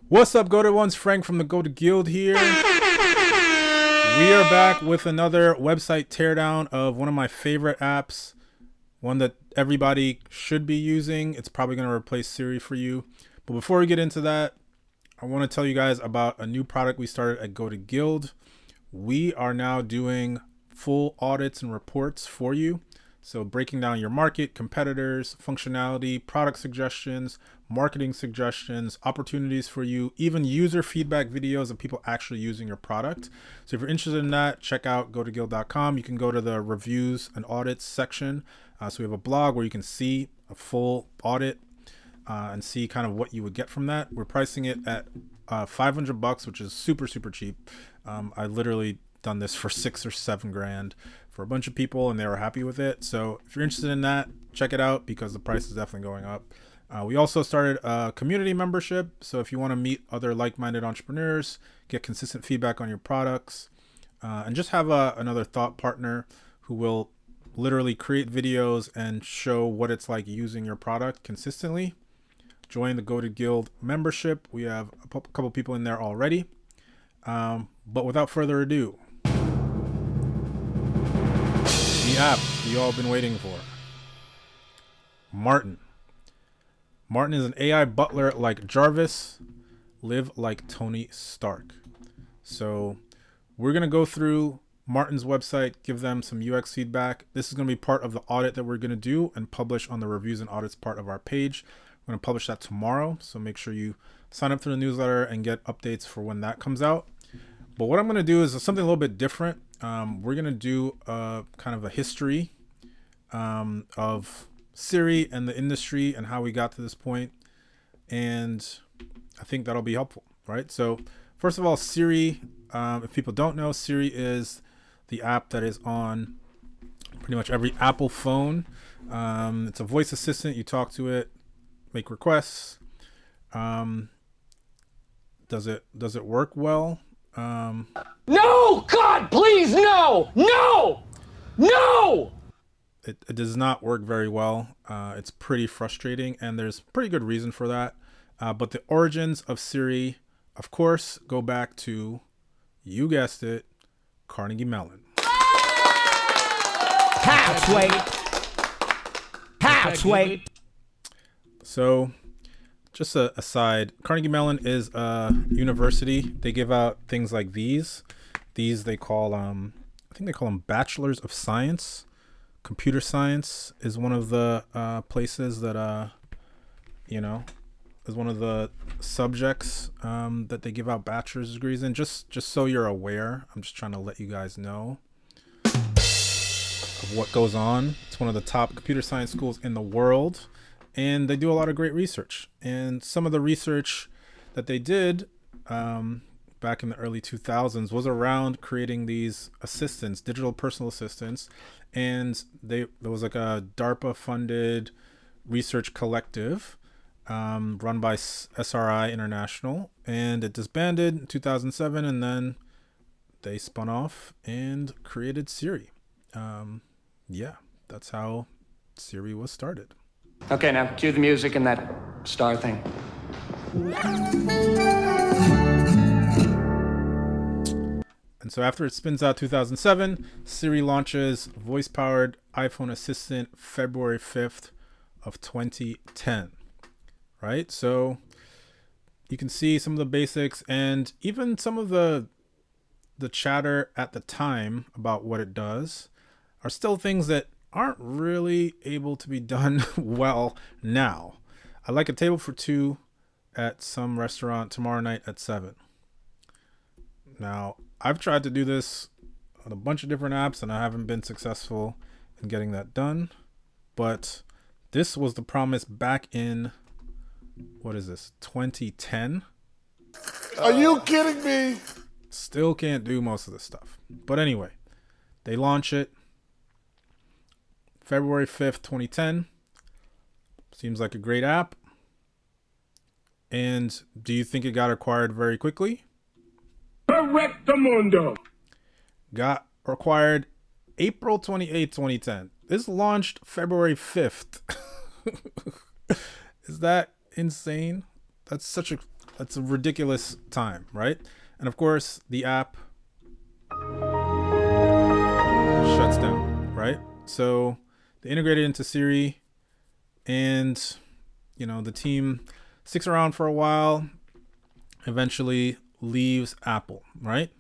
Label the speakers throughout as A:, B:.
A: What's up, Go to Ones? Frank from the Go to Guild here. We are back with another website teardown of one of my favorite apps, one that everybody should be using. It's probably going to replace Siri for you. But before we get into that, I want to tell you guys about a new product we started at Go to Guild. We are now doing full audits and reports for you. So breaking down your market, competitors, functionality, product suggestions, marketing suggestions, opportunities for you, even user feedback videos of people actually using your product. So if you're interested in that, check out gotoguild.com. You can go to the reviews and audits section. So we have a blog where you can see a full audit and see kind of what you would get from that. We're pricing it at $500, which is super cheap. I literally done this for $6 or $7 grand for a bunch of people, and they were happy with it. So if you're interested in that, check it out because the price is definitely going up. We also started a community membership. So if you want to meet other like-minded entrepreneurs, get consistent feedback on your products, and just have another thought partner who will literally create videos and show what it's like using your product consistently, join the Go to Guild membership. We have a couple people in there already. But without further ado, the app you all been waiting for. Martin. Martin is an AI butler like Jarvis, live like Tony Stark. So we're going to go through Martin's website, give them some UX feedback. This is going to be part of the audit that we're going to do and publish on the reviews and audits part of our page. We're going to publish that tomorrow. So make sure you sign up for the newsletter and get updates for when that comes out. But what I'm going to do is something a little bit different. We're going to do kind of a history of Siri and the industry and how we got to this point. And I think that'll be helpful, right? So first of all, Siri, if people don't know, Siri is the app that is on pretty much every Apple phone. It's a voice assistant. You talk to it, make requests. Does it work well?
B: No! God, please, no! No! No!
A: It does not work very well. It's pretty frustrating, and there's pretty good reason for that. But the origins of Siri, of course, go back to, you guessed it, Carnegie Mellon.
B: Halfway.
A: So, just a aside, Carnegie Mellon is a university. They give out things like these. These they call, I think they call them Bachelors of Science. Computer science is one of the places that, is one of the subjects that they give out bachelor's degrees in. Just so you're aware, I'm just trying to let you guys know of what goes on. It's one of the top computer science schools in the world. And they do a lot of great research. And some of the research that they did back in the early 2000s was around creating these assistants, digital personal assistants. And there was like a DARPA-funded research collective run by SRI International. And it disbanded in 2007. And then they spun off and created Siri. That's how Siri was started.
B: Okay, now cue the music and that star thing.
A: And so after it spins out 2007, Siri launches voice-powered iPhone Assistant February 5th of 2010, right? So you can see some of the basics and even some of the chatter at the time about what it does are still things that aren't really able to be done well now. I like a table for two at some restaurant tomorrow night at 7. Now, I've tried to do this on a bunch of different apps and I haven't been successful in getting that done. But this was the promise back in, 2010?
C: Are you kidding me?
A: Still can't do most of this stuff. But anyway, they launch it February 5th, 2010. Seems like a great app. And do you think it got acquired very quickly?
C: Correctamundo.
A: Got acquired April 28th, 2010. This launched February 5th. Is that insane? That's such a That's a ridiculous time, right? And of course, the app shuts down, right? So they integrated into Siri, and the team sticks around for a while, eventually leaves Apple, right?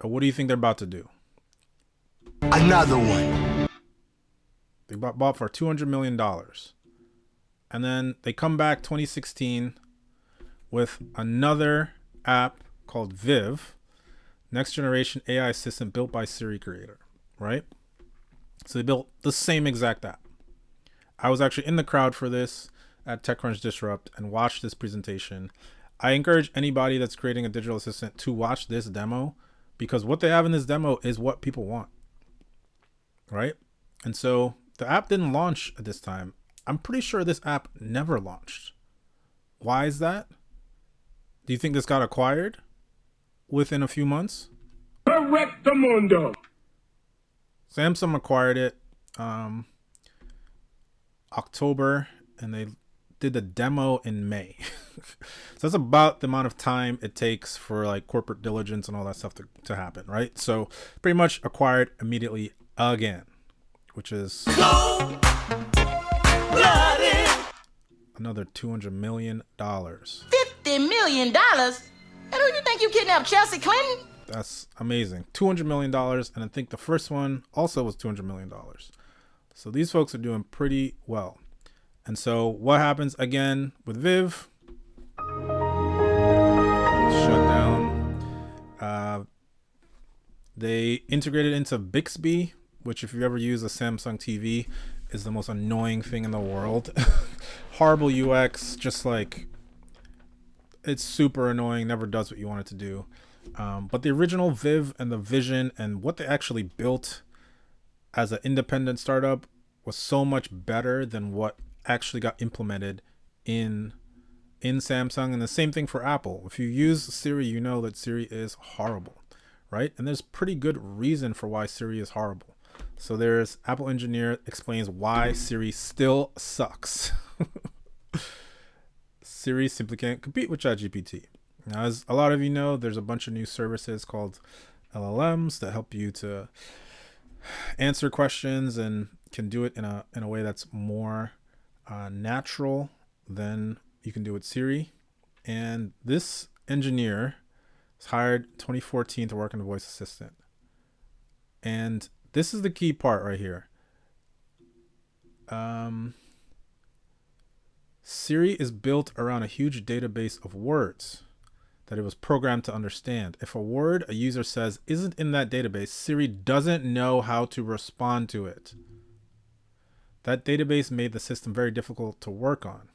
A: What do you think they're about to do?
D: Another one.
A: They bought for $200 million. And then they come back 2016 with another app called Viv, next generation AI assistant built by Siri creator, right? So they built the same exact app. I was actually in the crowd for this at TechCrunch Disrupt and watched this presentation. I encourage anybody that's creating a digital assistant to watch this demo, because what they have in this demo is what people want, right? And so the app didn't launch at this time. I'm pretty sure this app never launched. Why is that? Do you think this got acquired within a few months?
E: Correctamundo.
A: Samsung acquired it October, and they did the demo in May. So that's about the amount of time it takes for like corporate diligence and all that stuff to happen, right? So pretty much acquired immediately again, which is another $200 million.
F: $50 million? And who you think you kidnapped, Chelsea Clinton?
A: That's amazing. $200 million. And I think the first one also was $200 million. So these folks are doing pretty well. And so what happens again with Viv? Shut down. They integrated into Bixby, which if you ever use a Samsung TV is the most annoying thing in the world. Horrible UX, just like it's super annoying, never does what you want it to do. But the original Viv and the vision and what they actually built as an independent startup was so much better than what actually got implemented in Samsung. And the same thing for Apple. If you use Siri, you know that Siri is horrible, right? And there's pretty good reason for why Siri is horrible. So there's Apple engineer explains why Siri still sucks. Siri simply can't compete with ChatGPT. Now, as a lot of you know, there's a bunch of new services called LLMs that help you to answer questions and can do it in a way that's more natural than you can do with Siri. And this engineer was hired 2014 to work on a voice assistant. And this is the key part right here. Siri is built around a huge database of words that it was programmed to understand. If a word a user says isn't in that database, Siri doesn't know how to respond to it. That database made the system very difficult to work on.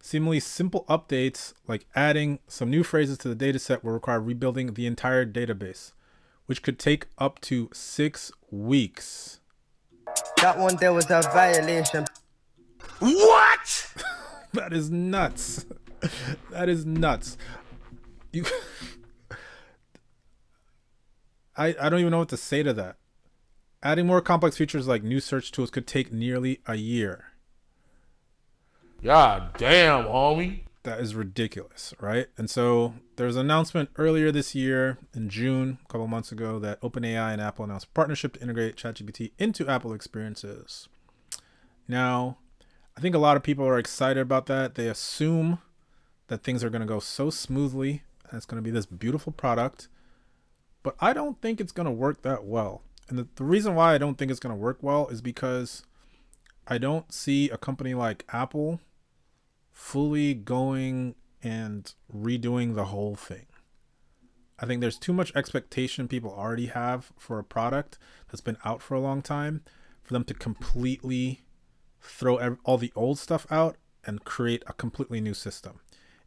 A: Seemingly simple updates like adding some new phrases to the dataset will require rebuilding the entire database, which could take up to 6 weeks.
D: That one there was a violation.
E: What?
A: That is nuts. That is nuts. I don't even know what to say to that. Adding more complex features like new search tools could take nearly a year.
E: God damn, homie.
A: That is ridiculous, right? And so there's an announcement earlier this year in June, a couple months ago, that OpenAI and Apple announced a partnership to integrate ChatGPT into Apple experiences. Now, I think a lot of people are excited about that. They assume that things are going to go so smoothly and it's going to be this beautiful product. But I don't think it's going to work that well. And the reason why I don't think it's going to work well is because I don't see a company like Apple fully going and redoing the whole thing. I think there's too much expectation people already have for a product that's been out for a long time for them to completely throw all the old stuff out and create a completely new system.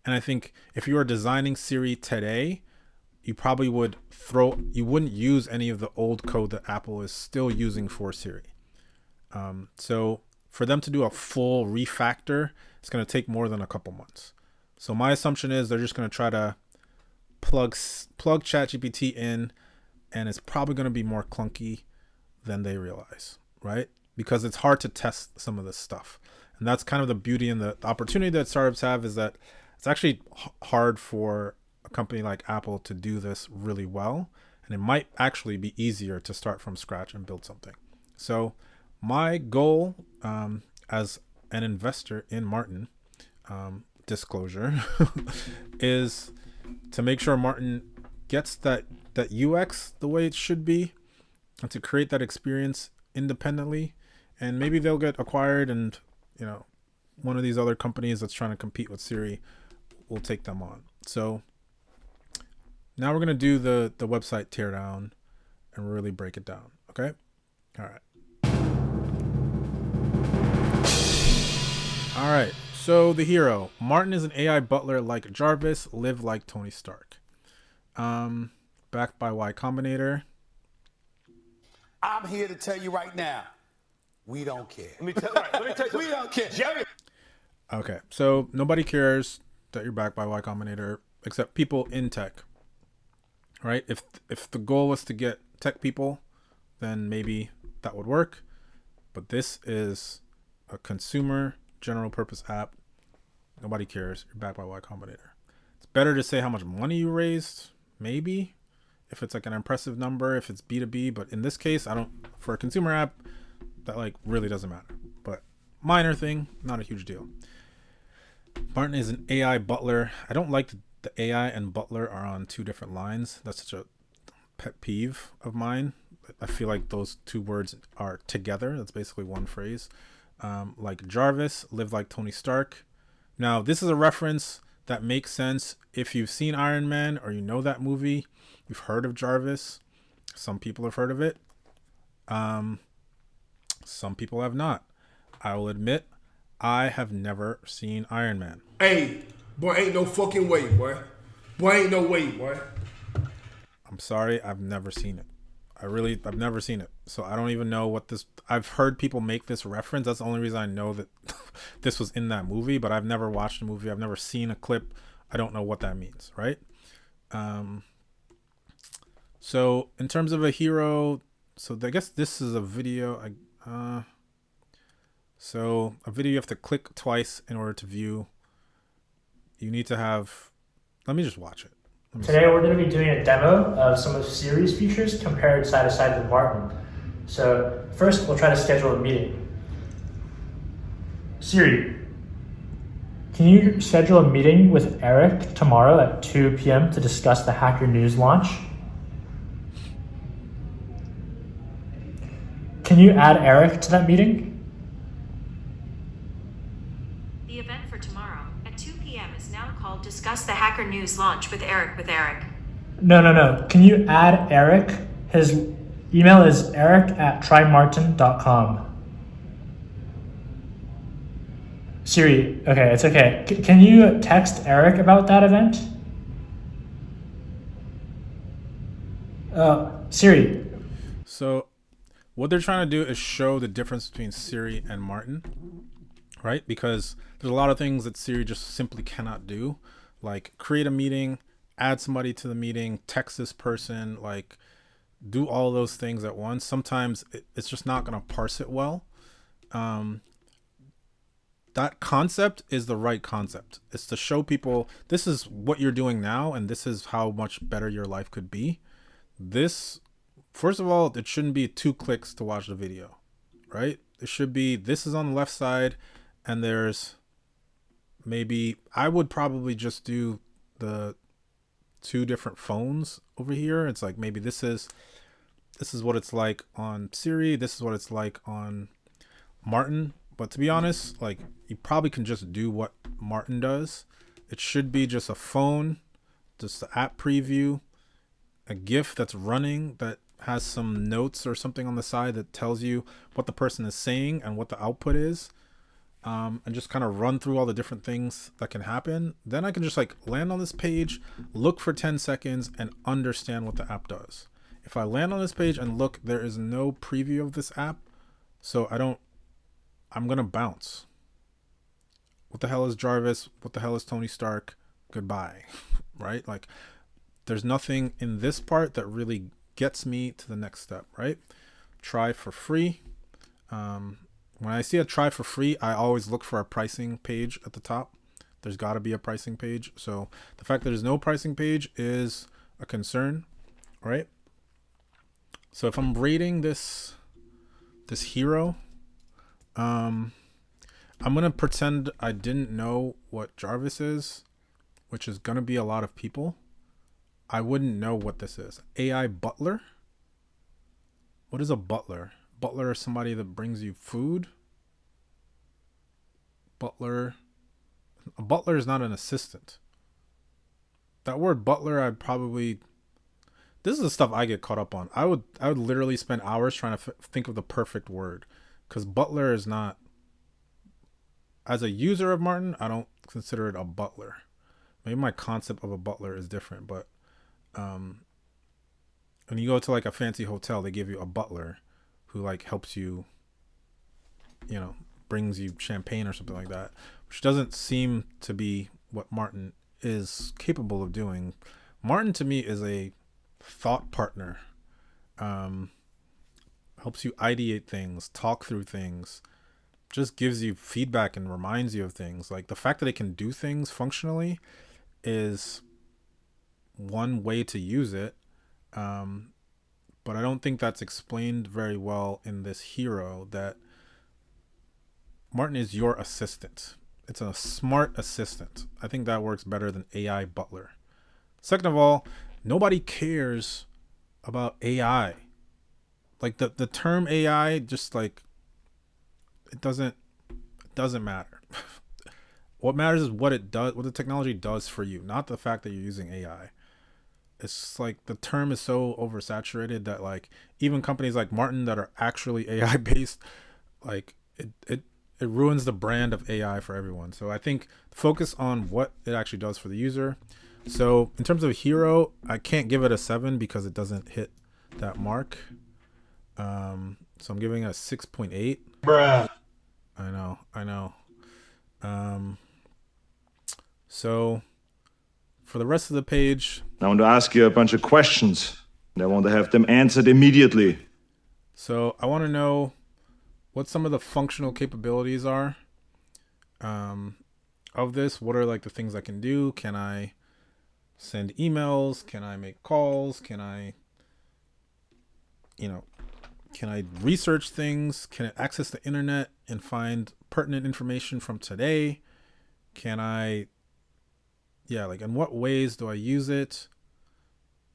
A: And I think if you are designing Siri today, you probably you wouldn't use any of the old code that Apple is still using for Siri. So for them to do a full refactor, it's going to take more than a couple months. So my assumption is they're just going to try to plug ChatGPT in, and it's probably going to be more clunky than they realize, right? Because it's hard to test some of this stuff. And that's kind of the beauty and the opportunity that startups have, is that It's actually hard for a company like Apple to do this really well, and it might actually be easier to start from scratch and build something. So my goal as an investor in Martin, disclosure, is to make sure Martin gets that UX the way it should be, and to create that experience independently. And maybe they'll get acquired, and one of these other companies that's trying to compete with Siri will take them on. So now we're gonna do the website teardown and really break it down. Okay. All right. So the hero, Martin, is an AI butler like Jarvis, live like Tony Stark. Backed by Y Combinator.
G: I'm here to tell you right now, we don't care.
E: Let me tell you,
G: We don't care.
E: Jerry.
A: Okay, so nobody cares that you're backed by Y Combinator except people in tech, right? If the goal was to get tech people, then maybe that would work. But this is a consumer general purpose app. Nobody cares. You're backed by Y Combinator. It's better to say how much money you raised, maybe, if it's like an impressive number, if it's B2B. But in this case, for a consumer app, that like really doesn't matter. But minor thing, not a huge deal. Martin is an AI butler. I don't like the AI and butler are on two different lines. That's such a pet peeve of mine. I feel like those two words are together. That's basically one phrase. Like Jarvis, live like Tony Stark. Now, this is a reference that makes sense if you've seen Iron Man or you know that movie. You've heard of Jarvis. Some people have heard of it. Some people have not. I will admit, I have never seen Iron Man.
E: Hey, boy, ain't no fucking way, boy. Boy, ain't no way, boy.
A: I'm sorry, I've never seen it. I've never seen it. So I don't even know what this... I've heard people make this reference. That's the only reason I know that this was in that movie, but I've never watched the movie. I've never seen a clip. I don't know what that means, right? So in terms of a hero, so I guess this is a video. So a video you have to click twice in order to view. You need to have... Let me just watch it.
H: Today we're going to be doing a demo of some of Siri's features compared side to side with Martin. So first we'll try to schedule a meeting. Siri, can you schedule a meeting with Eric tomorrow at 2 p.m. to discuss the Hacker News launch? Can you add Eric to that meeting?
I: The event for tomorrow at 2 p.m. is now called Discuss the Hacker News Launch with Eric
H: No. Can you add Eric? His email is eric@trymartin.com. Siri, okay, it's okay. Can you text Eric about that event? Siri.
A: So what they're trying to do is show the difference between Siri and Martin, right? Because there's a lot of things that Siri just simply cannot do, like create a meeting, add somebody to the meeting, text this person, like do all those things at once. Sometimes it's just not going to parse it well. That concept is the right concept. It's to show people this is what you're doing now and this is how much better your life could be. This, first of all, it shouldn't be 2 clicks to watch the video, right? It should be, this is on the left side and there's maybe, I would probably just do the 2 different phones over here. It's like, maybe this is what it's like on Siri. This is what it's like on Martin. But to be honest, like, you probably can just do what Martin does. It should be just a phone, just the app preview, a GIF that's running that has some notes or something on the side that tells you what the person is saying and what the output is, and just kind of run through all the different things that can happen. Then I can just like land on this page, look for 10 seconds and understand what the app does. If I land on this page and look, there is no preview of this app, so I'm gonna bounce. What the hell is Jarvis? What the hell is Tony Stark? Goodbye. Right? Like, there's nothing in this part that really gets me to the next step, right? Try for free. When I see a try for free, I always look for a pricing page at the top there's got to be a pricing page. So the fact that there's no pricing page is a concern, right? So if I'm rating this hero, I'm gonna pretend I didn't know what Jarvis is, which is gonna be a lot of people. I wouldn't know what this is. AI butler? What is a butler? Butler is somebody that brings you food. A butler is not an assistant. That word butler, this is the stuff I get caught up on. I would literally spend hours trying to think of the perfect word, because butler is not, as a user of Martin, I don't consider it a butler. Maybe my concept of a butler is different, but when you go to like a fancy hotel, they give you a butler who like helps you, brings you champagne or something like that, which doesn't seem to be what Martin is capable of doing. Martin to me is a thought partner. Helps you ideate things, talk through things, just gives you feedback and reminds you of things. Like the fact that it can do things functionally is one way to use it. But I don't think that's explained very well in this hero, that Martin is your assistant. It's a smart assistant. I think that works better than AI butler. Second of all, nobody cares about AI. Like the term AI, just like, it doesn't matter. What matters is what it does, what the technology does for you, not the fact that you're using AI. It's like the term is so oversaturated that like even companies like Martin that are actually AI based, like it ruins the brand of AI for everyone. So I think focus on what it actually does for the user. So in terms of hero, I can't give it a 7 because it doesn't hit that mark. So I'm giving it a 6.8.
J: Bruh.
A: I know. So for the rest of the page,
J: I want to ask you a bunch of questions, and I want to have them answered immediately.
A: So I want to know what some of the functional capabilities are of this. What are like the things I can do? Can I send emails? Can I make calls? Can I research things? Can it access the internet and find pertinent information from today? Can I, in what ways do I use it?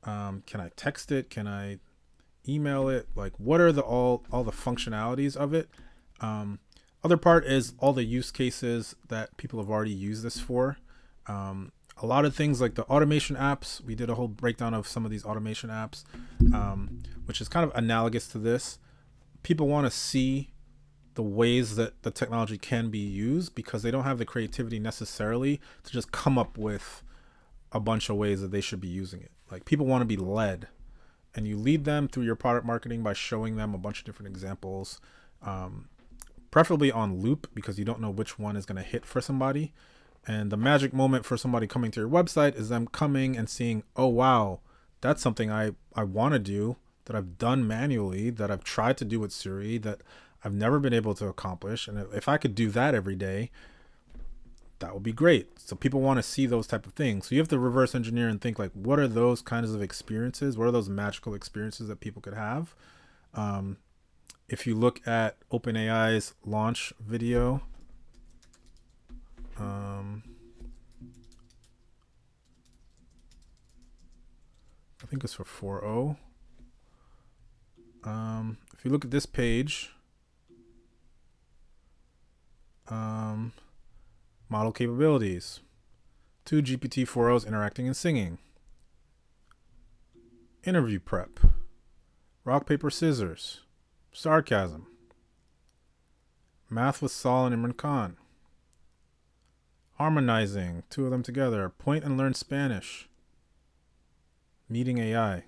A: Can I text it? Can I email it? Like, what are all the functionalities of it? Other part is all the use cases that people have already used this for. A lot of things like the automation apps. We did a whole breakdown of some of these automation apps, which is kind of analogous to this. People want to see the ways that the technology can be used because they don't have the creativity necessarily to just come up with a bunch of ways that they should be using it. Like, people want to be led, and you lead them through your product marketing by showing them a bunch of different examples, preferably on loop, because you don't know which one is going to hit for somebody. And the magic moment for somebody coming to your website is them coming and seeing, oh wow, that's something I want to do, that I've done manually, that I've tried to do with Siri, that I've never been able to accomplish. And if I could do that every day, that would be great. So people want to see those type of things. So you have to reverse engineer and think like, what are those kinds of experiences? What are those magical experiences that people could have? If you look at OpenAI's launch video, I think it's for 4.0. If you look at this page, model capabilities, 2 GPT-4os interacting and singing, interview prep, rock, paper, scissors, sarcasm, math with Saul and Imran Khan, harmonizing, 2 of them together, point and learn Spanish, meeting AI,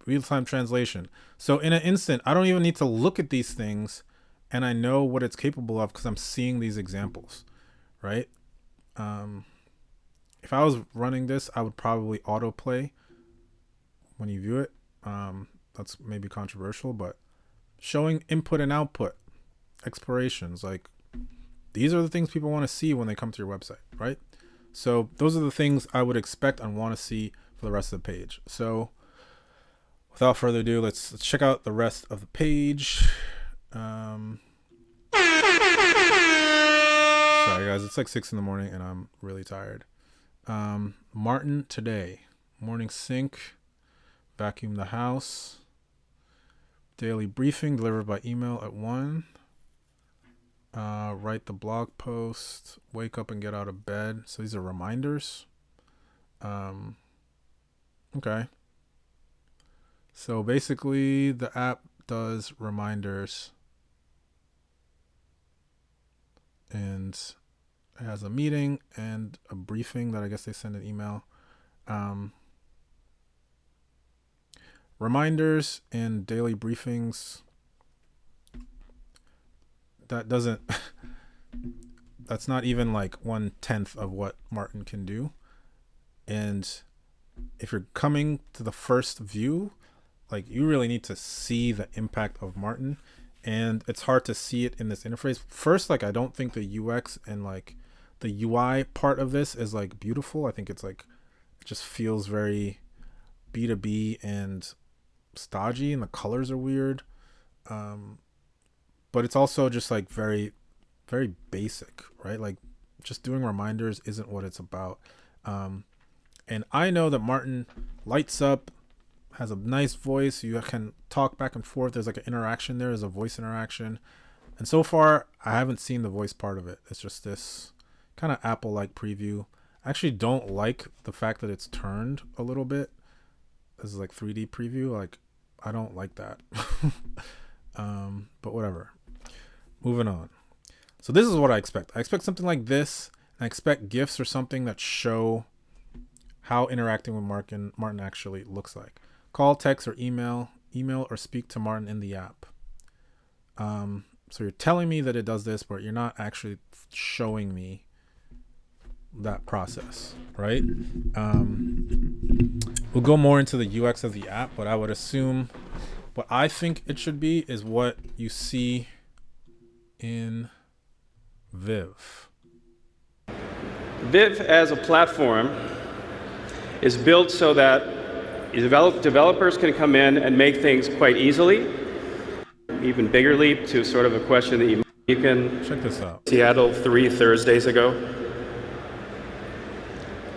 A: real-time translation. So in an instant, I don't even need to look at these things, and I know what it's capable of because I'm seeing these examples, right? If I was running this, I would probably autoplay when you view it. That's maybe controversial, but showing input and output, explorations, like these are the things people want to see when they come to your website, right? So those are the things I would expect and want to see for the rest of the page. So without further ado, let's check out the rest of the page. Sorry guys, it's like 6 a.m. and I'm really tired. Martin today, morning sync, vacuum the house, daily briefing delivered by email at 1. Write the blog post, wake up and get out of bed. So these are reminders. Okay. So basically the app does reminders and it has a meeting and a briefing that I guess they send an email. Reminders and daily briefings, that's not even like 1/10 of what Martin can do. And if you're coming to the first view, like you really need to see the impact of Martin, and it's hard to see it in this interface. First, like I don't think the UX and like the UI part of this is like beautiful. I think it's like it just feels very B2B and stodgy, and the colors are weird. But it's also just like very, very basic, right? Like just doing reminders isn't what it's about. And I know that Martin lights up, has a nice voice. You can talk back and forth. There's like an interaction there. There's a voice interaction. And so far, I haven't seen the voice part of it. It's just this kind of Apple-like preview. I actually don't like the fact that it's turned a little bit. This is like 3D preview. Like, I don't like that. But whatever. Moving on. So this is what I expect. I expect something like this. And I expect GIFs or something that show how interacting with Martin actually looks like. Call, text, or email or speak to Martin in the app. So you're telling me that it does this, but you're not actually showing me that process, right? We'll go more into the UX of the app, but I would assume what I think it should be is what you see in Viv.
K: Viv as a platform is built so that developers can come in and make things quite easily. Even bigger leap to sort of a question that you can
A: check this out.
K: Seattle 3 Thursdays ago.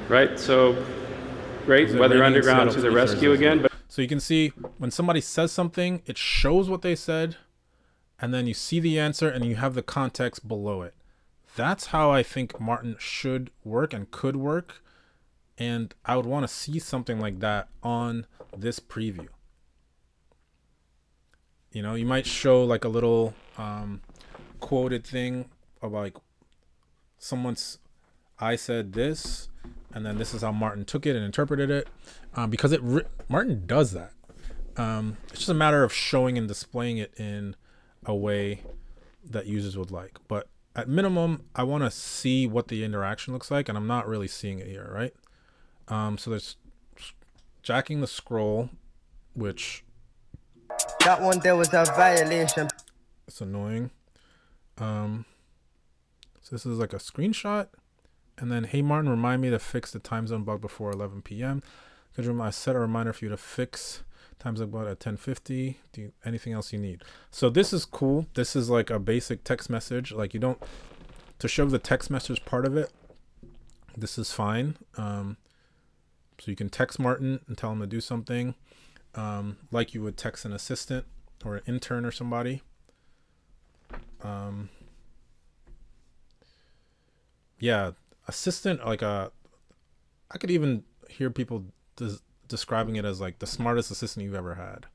K: Right? So great. Weather Underground to the rescue again. But
A: so you can see when somebody says something, it shows what they said, and then you see the answer and you have the context below it. That's how I think Martin should work and could work. And I would want to see something like that on this preview. You know, you might show like a little quoted thing of like I said this, and then this is how Martin took it and interpreted it. Because Martin does that. It's just a matter of showing and displaying it in a way that users would like. But at minimum, I want to see what the interaction looks like, and I'm not really seeing it here, right? So there's jacking the scroll, which
D: that one there was a violation.
A: It's annoying. So this is like a screenshot, and then hey Martin, remind me to fix the time zone bug before 11 p.m. Could you set a reminder for you to fix time zone bug at 10:50? Anything else you need? So this is cool. This is like a basic text message. Like you don't to show the text message part of it. This is fine. So you can text Martin and tell him to do something, like you would text an assistant or an intern or somebody. Yeah, assistant, like I could even hear people describing it as like the smartest assistant you've ever had,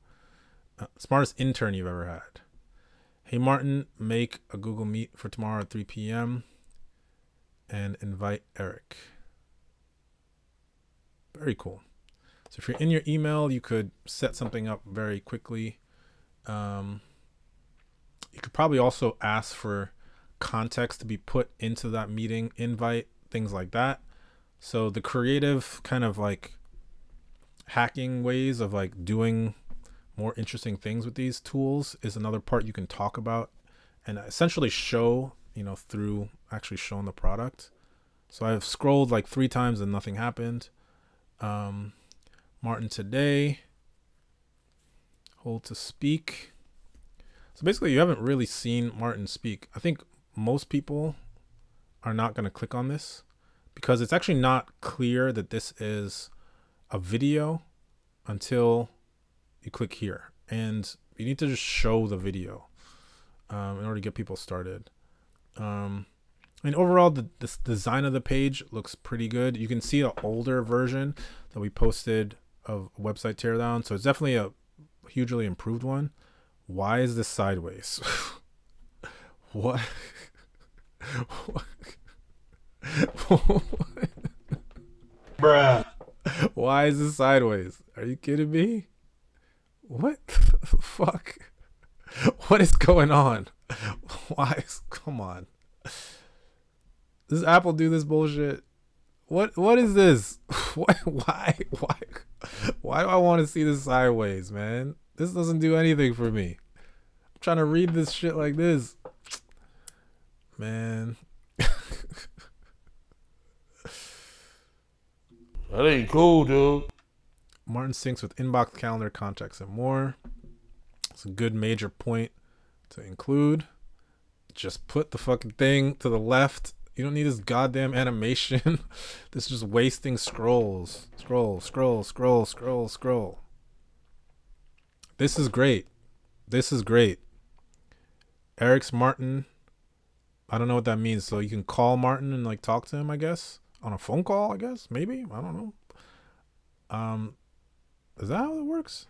A: smartest intern you've ever had. Hey Martin, make a Google Meet for tomorrow at 3 p.m. and invite Eric. Very cool. So if you're in your email, you could set something up very quickly. You could probably also ask for context to be put into that meeting invite, things like that. So the creative kind of like hacking ways of like doing more interesting things with these tools is another part you can talk about and essentially show you know, through actually showing the product. So I've scrolled like 3 times and nothing happened. Martin today. Hold to speak. So basically you haven't really seen Martin speak. I think most people are not going to click on this because it's actually not clear that this is a video until you click here. And you need to just show the video in order to get people started. And overall, the design of the page looks pretty good. You can see an older version that we posted of Website Teardown. So it's definitely a hugely improved one. Why is this sideways? What?
L: Bruh.
A: Why is this sideways? Are you kidding me? What the fuck? What is going on? Why? Come on. Does Apple do this bullshit? What is this? Why do I want to see this sideways, man? This doesn't do anything for me. I'm trying to read this shit like this. Man.
C: That ain't cool, dude.
A: Martin syncs with inbox, calendar, contacts, and more. It's a good major point to include. Just put the fucking thing to the left. You don't need this goddamn animation. This is just wasting scrolls. Scroll. This is great. Eric's Martin. I don't know what that means. So you can call Martin and like talk to him, I guess. On a phone call, I guess. Maybe. I don't know. Is that how it works?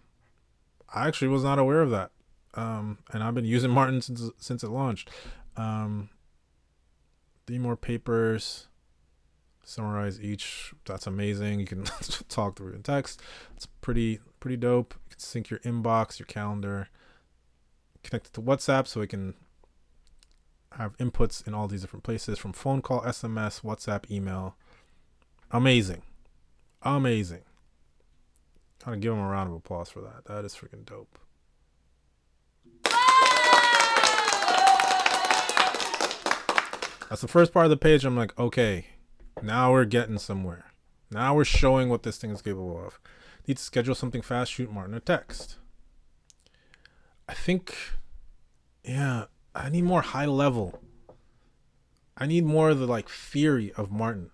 A: I actually was not aware of that. And I've been using Martin since it launched. 3 more papers. Summarize each. That's amazing. You can talk through in text. It's pretty dope. You can sync your inbox, your calendar, connect it to WhatsApp so it can have inputs in all these different places, from phone call, SMS, WhatsApp, email. Amazing. Gotta give him a round of applause for that. That is freaking dope. That's the first part of the page. I'm like, okay, now we're getting somewhere. Now we're showing what this thing is capable of. Need to schedule something fast, shoot Martin a text. I think, yeah, I need more high level. I need more of the like theory of Martin.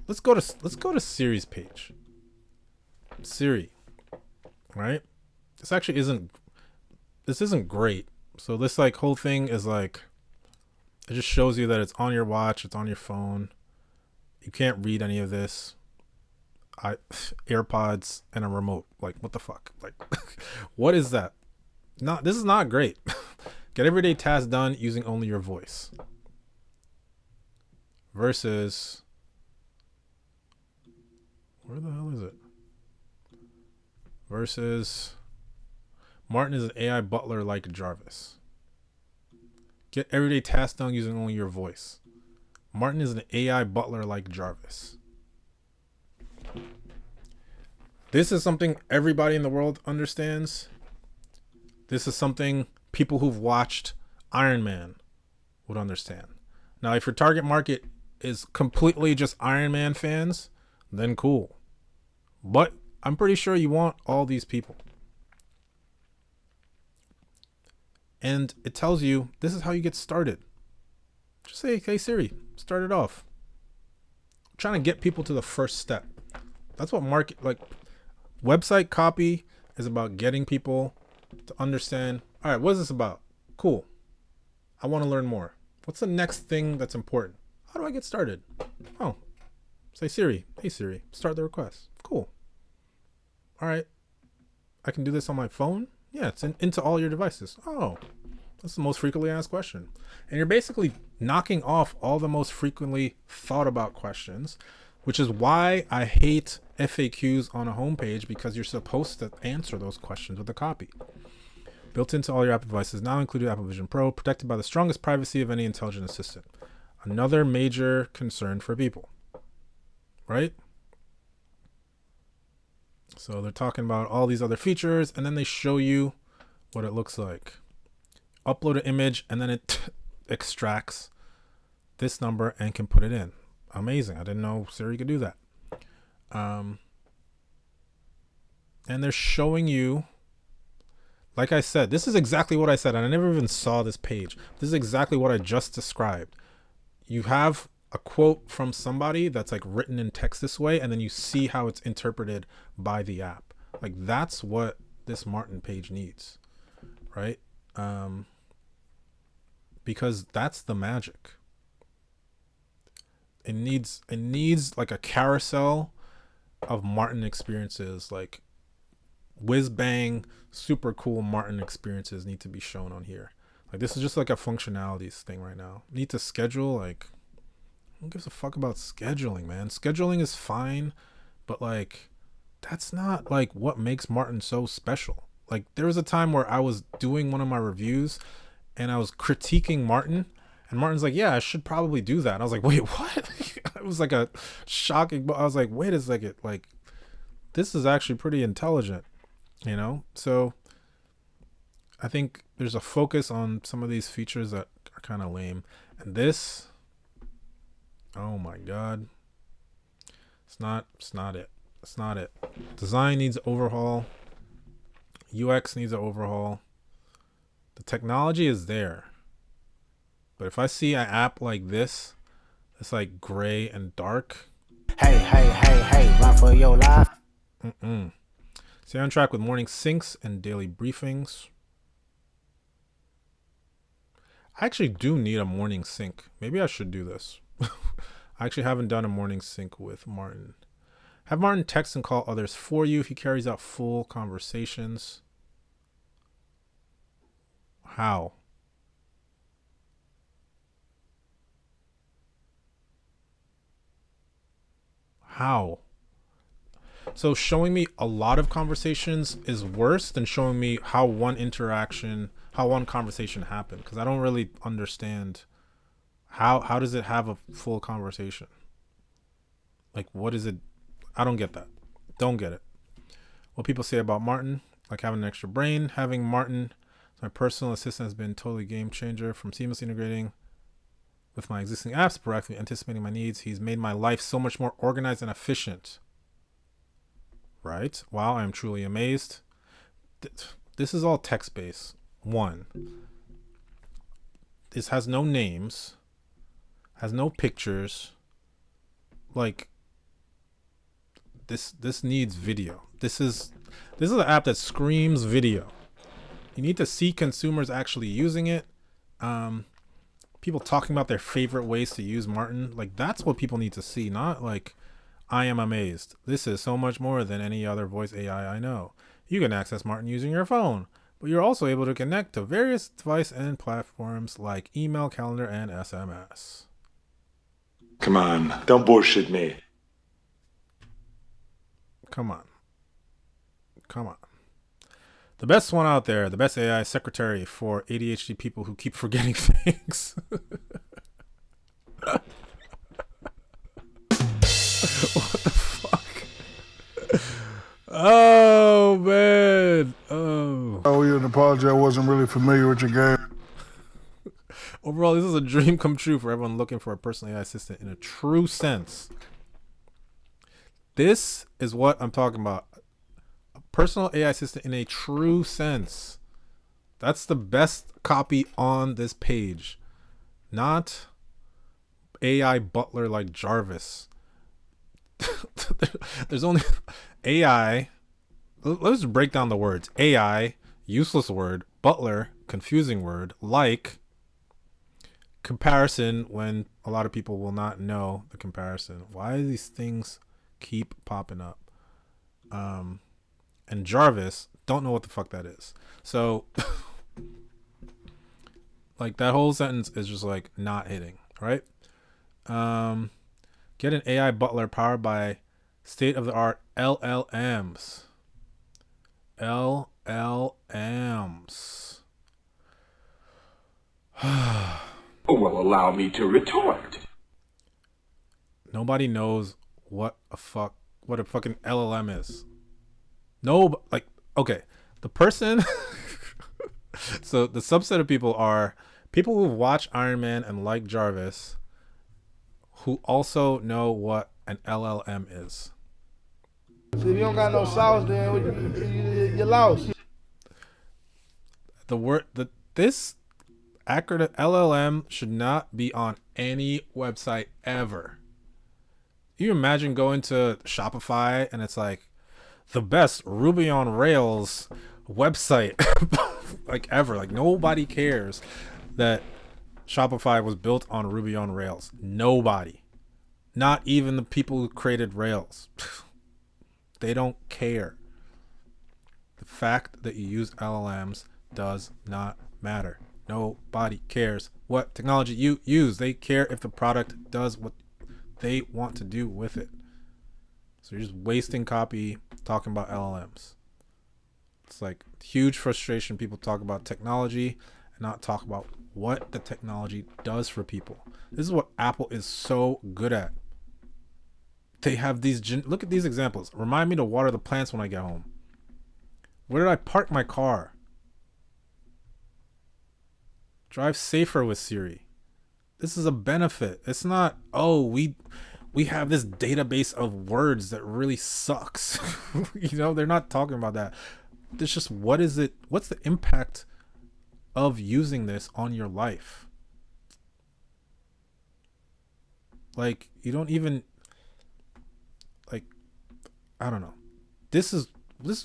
A: Let's go to Siri's page. Siri, right? This actually isn't great. So this like whole thing is like, it just shows you that it's on your watch, it's on your phone. You can't read any of this. AirPods and a remote. Like, what the fuck? Like, what is that? This is not great. Get everyday tasks done using only your voice. Versus, where the hell is it? Versus, Martin is an AI butler like Jarvis. Get everyday tasks done using only your voice. Martin is an AI butler like Jarvis. This is something everybody in the world understands. This is something people who've watched Iron Man would understand. Now, if your target market is completely just Iron Man fans, then cool. But I'm pretty sure you want all these people. And it tells you this is how you get started. Just say, hey Siri, start it off. I'm trying to get people to the first step. That's what website copy is about, getting people to understand, all right, what is this about? Cool. I want to learn more. What's the next thing that's important? How do I get started? Oh, say Siri, hey Siri, start the request. Cool. All right. I can do this on my phone? Yeah, it's into all your devices. Oh, that's the most frequently asked question. And you're basically knocking off all the most frequently thought about questions, which is why I hate FAQs on a homepage, because you're supposed to answer those questions with a copy. Built into all your Apple devices, now included Apple Vision Pro, protected by the strongest privacy of any intelligent assistant. Another major concern for people, right? So they're talking about all these other features, and then they show you what it looks like. Upload an image, and then it extracts this number and can put it in. Amazing. I didn't know Siri could do that. And they're showing you, like I said, this is exactly what I said, and I never even saw this page. This is exactly what I just described. You have a quote from somebody that's like written in text this way, and then you see how it's interpreted by the app. Like that's what this Martin page needs, right? Because that's the magic. It needs like a carousel of Martin experiences, like whiz bang, super cool Martin experiences need to be shown on here. Like this is just like a functionalities thing right now. Need to schedule, like who gives a fuck about scheduling, man? Scheduling is fine, but like that's not like what makes Martin so special. Like there was a time where I was doing one of my reviews and I was critiquing Martin, and Martin's like, yeah, I should probably do that. And I was like, wait, what? It was like a shocking, but I was like, wait a second, like this is actually pretty intelligent, you know? So I think there's a focus on some of these features that are kind of lame. And this, oh my God, it's not it. It's not it. Design needs overhaul. UX needs an overhaul. The technology is there. But if I see an app like this, it's like gray and dark.
M: Hey, run for your life.
A: Stay on track with morning syncs and daily briefings. I actually do need a morning sync. Maybe I should do this. I actually haven't done a morning sync with Martin. Have Martin text and call others for you. He carries out full conversations. How? How? So showing me a lot of conversations is worse than showing me how one conversation happened, because I don't really understand how does it have a full conversation? Like what is it? I don't get that. Don't get it. What people say about Martin, like having an extra brain. Having Martin, my personal assistant, has been totally game changer, from seamlessly integrating with my existing apps, proactively anticipating my needs. He's made my life so much more organized and efficient. Right? Wow, I am truly amazed. This is all text-based. One, this has no names, has no pictures. Like this needs video. This is an app that screams video. You need to see consumers actually using it. People talking about their favorite ways to use Martin. Like that's what people need to see, not like, I am amazed. This is so much more than any other voice AI I know. You can access Martin using your phone, but you're also able to connect to various devices and platforms like email, calendar, and SMS.
J: Come on, don't bullshit me.
A: Come on. The best one out there, the best AI secretary for ADHD people who keep forgetting things. What the fuck? Oh, man. Oh.
L: I owe you an apology. I wasn't really familiar with your game.
A: Overall, this is a dream come true for everyone looking for a personal AI assistant in a true sense. This is what I'm talking about. A personal AI assistant in a true sense. That's the best copy on this page. Not AI butler like Jarvis. There's only AI. Let's break down the words. AI, useless word. Butler, confusing word. Like, comparison, when a lot of people will not know the comparison. Why do these things keep popping up? And Jarvis, don't know what the fuck that is. So like that whole sentence is just like not hitting, right? Get an AI butler powered by state-of-the-art LLMs. LLMs.
N: Well, allow me to retort.
A: Nobody knows what a fucking LLM is. No, like, okay, the person. So the subset of people are People who watch Iron Man and like Jarvis, who also know what an LLM is.
L: So if you don't got no sauce, then you lost.
A: This acronym LLM should not be on any website ever. You imagine going to Shopify and it's like the best Ruby on Rails website like ever. Like nobody cares that Shopify was built on Ruby on Rails. Nobody. Not even the people who created Rails. They don't care. The fact that you use LLMs does not matter. Nobody cares what technology you use. They care if the product does what they want to do with it. So you're just wasting copy talking about LLMs. It's like huge frustration. People talk about technology and not talk about what the technology does for people. This is what Apple is so good at. They have these, look at these examples. Remind me to water the plants when I get home. Where did I park my car? Drive safer with Siri. This is a benefit. It's not, oh, we have this database of words that really sucks. You know, they're not talking about that. It's just, what's the impact of using this on your life? Like, you don't even, like, I don't know. This is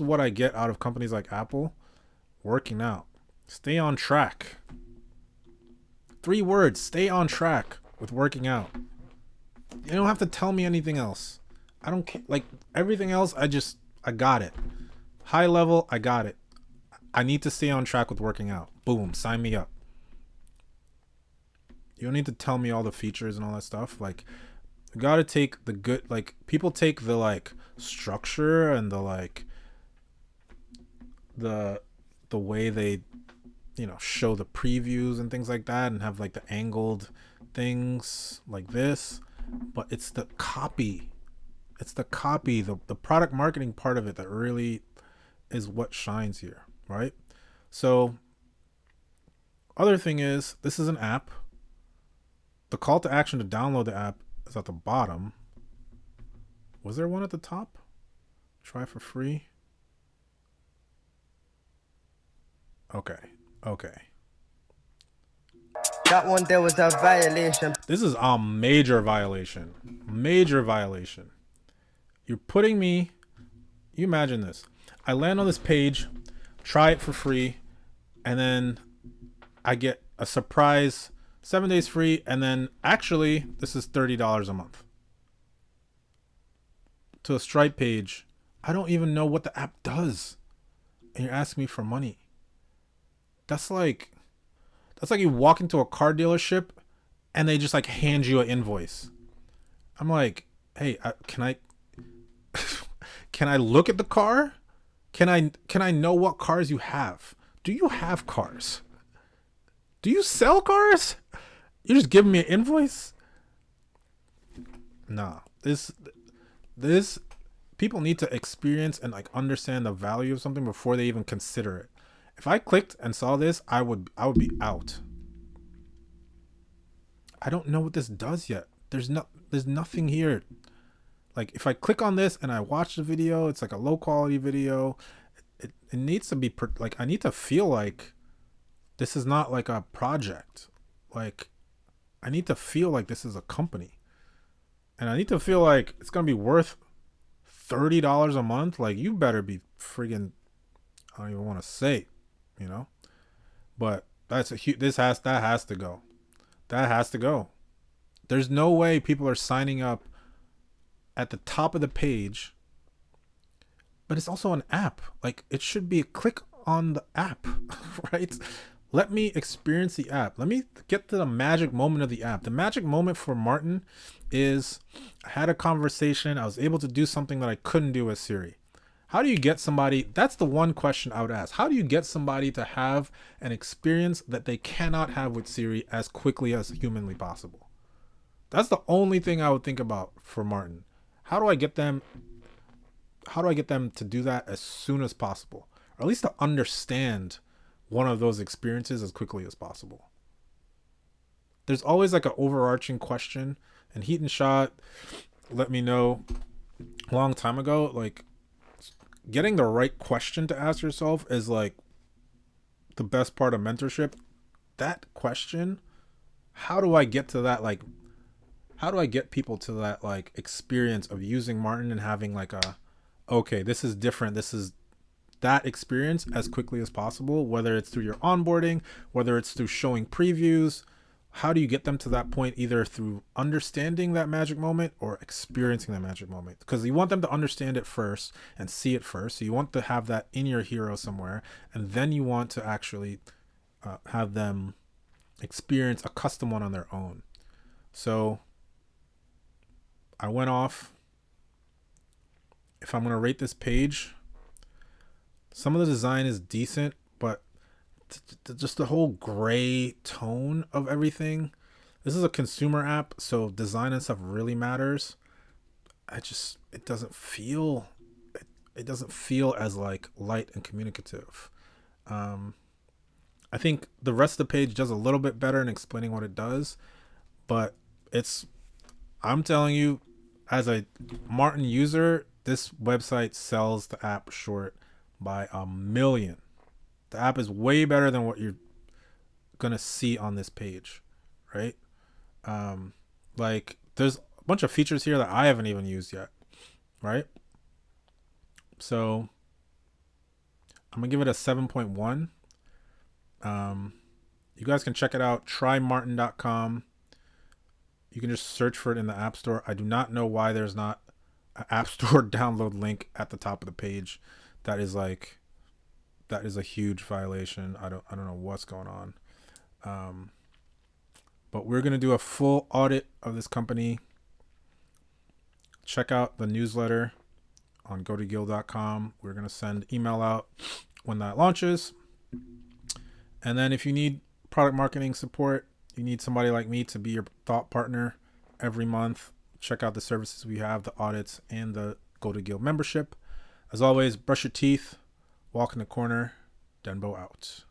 A: what I get out of companies like Apple. Working out. Stay on track. 3 words. Stay on track with working out. You don't have to tell me anything else. I don't care. Like, everything else, I got it. High level, I got it. I need to stay on track with working out. Boom. Sign me up. You don't need to tell me all the features and all that stuff. Like, you gotta take the good, like, people take the, like, structure and the, like, the way they, you know, show the previews and things like that and have, like, the angled things like this. But it's the copy. It's the copy, the product marketing part of it that really is what shines here, right? So, other thing is, this is an app. The call to action to download the app is at the bottom. Was there one at the top? Try for free. Okay.
D: That one there was a violation.
A: This is a major violation. Major violation. You're putting me, you imagine this. I land on this page, try it for free, and then I get a surprise 7 days free, and then actually this is $30 a month. To a Stripe page, I don't even know what the app does. And you're asking me for money. That's like you walk into a car dealership and they just like hand you an invoice. I'm like, hey, can I look at the car? Can I know what cars you have? Do you have cars? Do you sell cars? You're just giving me an invoice? Nah, this people need to experience and like understand the value of something before they even consider it. If I clicked and saw this, I would be out. I don't know what this does yet. There's nothing here. Like, if I click on this and I watch the video, it's like a low quality video. It needs to be like, I need to feel like this is not like a project. Like, I need to feel like this is a company. And I need to feel like it's going to be worth $30 a month. Like, you better be friggin', I don't even want to say, you know, but that has to go. That has to go. There's no way people are signing up at the top of the page, but it's also an app. Like, it should be a click on the app, right? Let me experience the app. Let me get to the magic moment of the app. The magic moment for Martin is I had a conversation. I was able to do something that I couldn't do with Siri. How do you get somebody? That's the one question I would ask. How do you get somebody to have an experience that they cannot have with Siri as quickly as humanly possible? That's the only thing I would think about for Martin. How do I get them to do that as soon as possible? Or at least to understand one of those experiences as quickly as possible. there's always like an overarching question, and Heat and Shot let me know a long time ago, like getting the right question to ask yourself is like the best part of mentorship. That question, how do I get to that, like how do I get people to that like experience of using Martin and having like a, okay, this is different, this is that experience as quickly as possible, whether it's through your onboarding, whether it's through showing previews. How do you get them to that point, either through understanding that magic moment or experiencing that magic moment? Because you want them to understand it first and see it first. So you want to have that in your hero somewhere, and then you want to actually have them experience a custom one on their own. So I went off. If I'm going to rate this page, some of the design is decent, but just the whole gray tone of everything. This is a consumer app, so design and stuff really matters. It doesn't feel as like light and communicative. I think the rest of the page does a little bit better in explaining what it does, but I'm telling you, as a Martin user, this website sells the app short by a million. The app is way better than what you're gonna see on this page, right? Like there's a bunch of features here that I haven't even used yet, right? So I'm gonna give it a 7.1. You guys can check it out, trymartin.com. You can just search for it in the App Store. I do not know why there's not an App Store download link at the top of the page. That is a huge violation. I don't know what's going on. But we're going to do a full audit of this company. Check out the newsletter on gotoguild.com. We're going to send email out when that launches. And then if you need product marketing support, you need somebody like me to be your thought partner every month, check out the services we have, the audits, and the Go to Guild membership. As always, brush your teeth, walk in the corner. Denbo out.